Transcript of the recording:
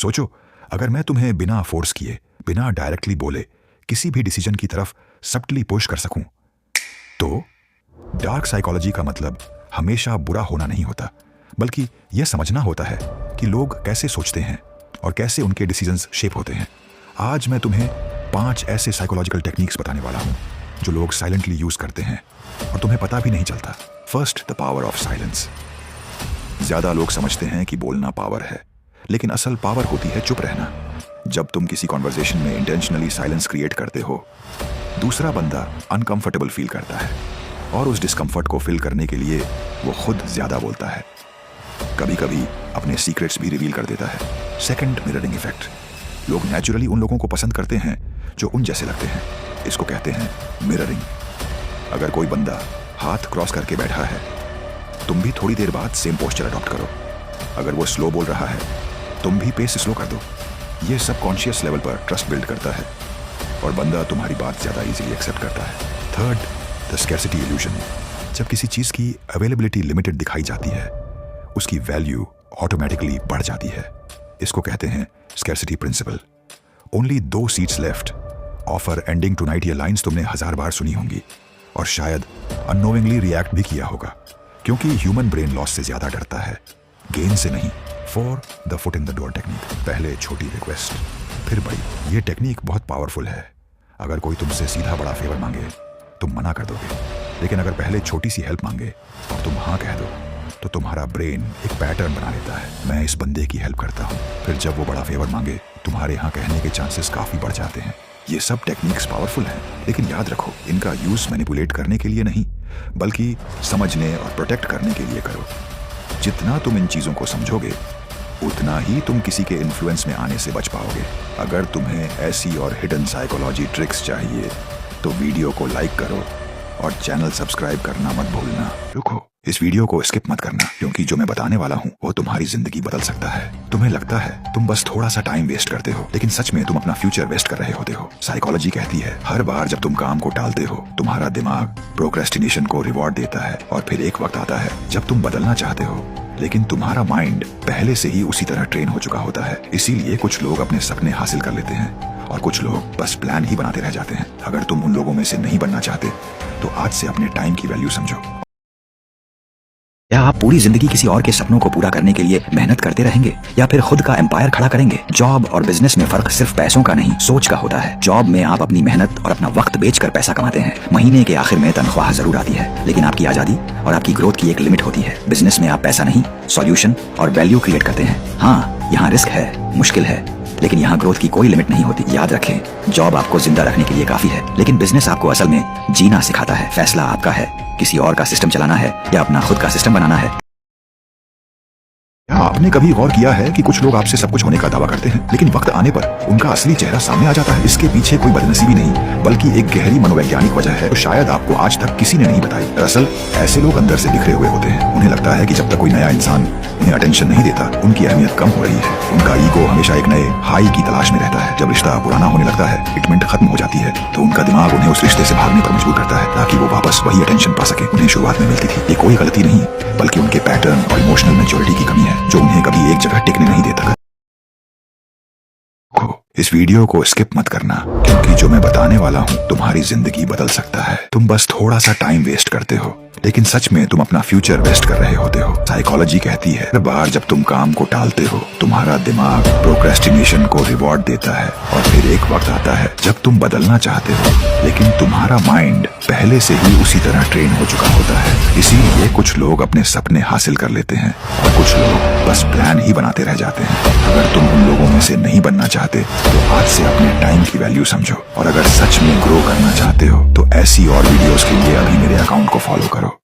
सोचो, अगर मैं तुम्हें बिना फोर्स किए, बिना डायरेक्टली बोले किसी भी डिसीजन की तरफ सब्टली पुश कर सकूं, तो डार्क साइकोलॉजी का मतलब हमेशा बुरा होना नहीं होता, बल्कि यह समझना होता है कि लोग कैसे सोचते हैं और कैसे उनके डिसीजंस शेप होते हैं। आज मैं तुम्हें 5 ऐसे साइकोलॉजिकल टेक्निक्स बताने वाला हूं जो लोग साइलेंटली यूज करते हैं और तुम्हें पता भी नहीं चलता। First, the power of silence. ज्यादा लोग समझते हैं कि बोलना पावर है, लेकिन असल पावर होती है चुप रहना। जब तुम किसी कॉन्वर्सेशन में इंटेंशनली साइलेंस क्रिएट करते हो, दूसरा बंदा अनकंफर्टेबल फील करता है और उस डिस्कम्फर्ट को फिल करने के लिए वो खुद ज्यादा बोलता है, कभी कभी अपने सीक्रेट्स भी रिवील कर देता है। Second, mirroring effect. लोग नेचुरली उन लोगों को पसंद करते हैं जो उन जैसे लगते हैं। इसको कहते हैं मिररिंग। अगर कोई बंदा हाथ क्रॉस करके बैठा है, तुम भी थोड़ी देर बाद सेम पोस्चर अडॉप्ट करो। अगर वो स्लो बोल रहा है, तुम भी पेस स्लो कर दो। ये सबकॉन्शियस लेवल पर ट्रस्ट बिल्ड करता है और बंदा तुम्हारी बात ज्यादा इजीली एक्सेप्ट करता है। Third, the scarcity illusion. जब किसी चीज की अवेलेबिलिटी लिमिटेड दिखाई जाती है, उसकी वैल्यू ऑटोमेटिकली बढ़ जाती है। इसको कहते हैं scarcity principle. Only 2 seats left, offer ending tonight. ये लाइंस तुमने 1000 बार सुनी होंगी और शायद अननोइंगली रिएक्ट भी किया होगा, क्योंकि ह्यूमन ब्रेन लॉस से ज्यादा डरता है, गेन से नहीं। For the foot in the door technique. पहले छोटी रिक्वेस्ट, फिर बड़ी। ये टेक्निक बहुत पावरफुल है। अगर कोई तुमसे सीधा बड़ा फेवर मांगे, तुम मना कर दोगे, लेकिन अगर पहले छोटी सी हेल्प मांगे और तुम हाँ कह दो, तो तुम्हारा ब्रेन एक पैटर्न बना लेता है। मैं इस बंदे की हेल्प करता हूँ, फिर जब वो बड़ा फेवर मांगे, तुम्हारे हाँ कहने के चांसेस काफी बढ़ जाते हैं। ये सब टेक्निक्स पावरफुल हैं, लेकिन याद रखो, इनका यूज मैनिपुलेट करने के लिए नहीं, बल्कि समझने और प्रोटेक्ट करने के लिए करो। जितना तुम इन चीजों को समझोगे, उतना ही तुम किसी के इन्फ्लुएंस में आने से बच पाओगे। अगर तुम्हें ऐसी और हिडन साइकोलॉजी ट्रिक्स चाहिए, तो वीडियो को लाइक करो और चैनल सब्सक्राइब करना मत भूलना। रुको, इस वीडियो को स्किप मत करना, क्योंकि जो मैं बताने वाला हूँ वो तुम्हारी जिंदगी बदल सकता है। तुम्हें लगता है तुम बस थोड़ा सा टाइम वेस्ट करते हो, लेकिन सच में तुम अपना फ्यूचर वेस्ट कर रहे होते हो। साइकोलॉजी कहती है, हर बार जब तुम काम को टालते हो, तुम्हारा दिमाग प्रोक्रेस्टिनेशन को रिवॉर्ड देता है, और फिर एक वक्त आता है जब तुम बदलना चाहते हो, लेकिन तुम्हारा माइंड पहले से ही उसी तरह ट्रेन हो चुका होता है। इसीलिए कुछ लोग अपने सपने हासिल कर लेते हैं और कुछ लोग बस प्लान ही बनाते रह जाते हैं। अगर तुम उन लोगों में से नहीं बनना चाहते, तो आज से अपने टाइम की वैल्यू समझो। क्या आप पूरी जिंदगी किसी और के सपनों को पूरा करने के लिए मेहनत करते रहेंगे, या फिर खुद का एम्पायर खड़ा करेंगे? जॉब और बिजनेस में फर्क सिर्फ पैसों का नहीं, सोच का होता है। जॉब में आप अपनी मेहनत और अपना वक्त बेचकर पैसा कमाते हैं। महीने के आखिर में तनख्वाह जरूर आती है, लेकिन आपकी आजादी और आपकी ग्रोथ की एक लिमिट होती है। बिजनेस में आप पैसा नहीं, सॉल्यूशन और वैल्यू क्रिएट करते हैं। हाँ, यहाँ रिस्क है, मुश्किल है, लेकिन यहाँ ग्रोथ की कोई लिमिट नहीं होती। याद रखें, जॉब आपको जिंदा रखने के लिए काफी है, लेकिन बिजनेस आपको असल में जीना सिखाता है। फैसला आपका है, किसी और का सिस्टम चलाना है या अपना खुद का सिस्टम बनाना है। आपने कभी गौर किया है कि कुछ लोग आपसे सब कुछ होने का दावा करते हैं, लेकिन वक्त आने पर उनका असली चेहरा सामने आ जाता है? इसके पीछे कोई बदनसीबी नहीं, बल्कि एक गहरी मनोवैज्ञानिक वजह है, तो शायद आपको आज तक किसी ने नहीं बताई। दरअसल ऐसे लोग अंदर से बिखरे हुए होते हैं। उन्हें लगता है कि जब तक कोई नया इंसान उन्हें अटेंशन नहीं देता, उनकी अहमियत कम हो रही है। उनका ईगो हमेशा एक नए हाई की तलाश में रहता है। जब रिश्ता पुराना होने लगता है, फिटमेंट खत्म हो जाती है, तो उनका दिमाग उन्हें उस रिश्ते से भागने पर मजबूर करता है, ताकि वो वापस वही अटेंशन पा सके उन्हें शुरुआत में मिलती थी। ये कोई गलती नहीं, बल्कि उनके पैटर्न और इमोशनल मैच्योरिटी की कमी है, जो उन्हें कभी एक जगह टिकने नहीं देता। इस वीडियो को स्किप मत करना, क्योंकि जो मैं बताने वाला हूँ तुम्हारी जिंदगी बदल सकता है। तुम बस थोड़ा सा टाइम वेस्ट करते हो, लेकिन सच में तुम अपना फ्यूचर वेस्ट कर रहे होते हो। साइकोलॉजी कहती है, हर बार जब तुम काम को टालते हो, तुम्हारा दिमाग प्रोक्रेस्टिनेशन को रिवॉर्ड देता है, और फिर एक वक्त आता है जब तुम बदलना चाहते हो, लेकिन तुम्हारा माइंड पहले से ही उसी तरह ट्रेन हो चुका होता है। इसीलिए कुछ लोग अपने सपने हासिल कर लेते हैं और कुछ लोग बस प्लान ही बनाते रह जाते हैं। अगर तुम उन लोगों में से नहीं बनना चाहते, तो आज से अपने टाइम की वैल्यू समझो, और अगर सच में ग्रो करना चाहते हो, तो ऐसी और वीडियोस के लिए अभी मेरे अकाउंट को फॉलो करो।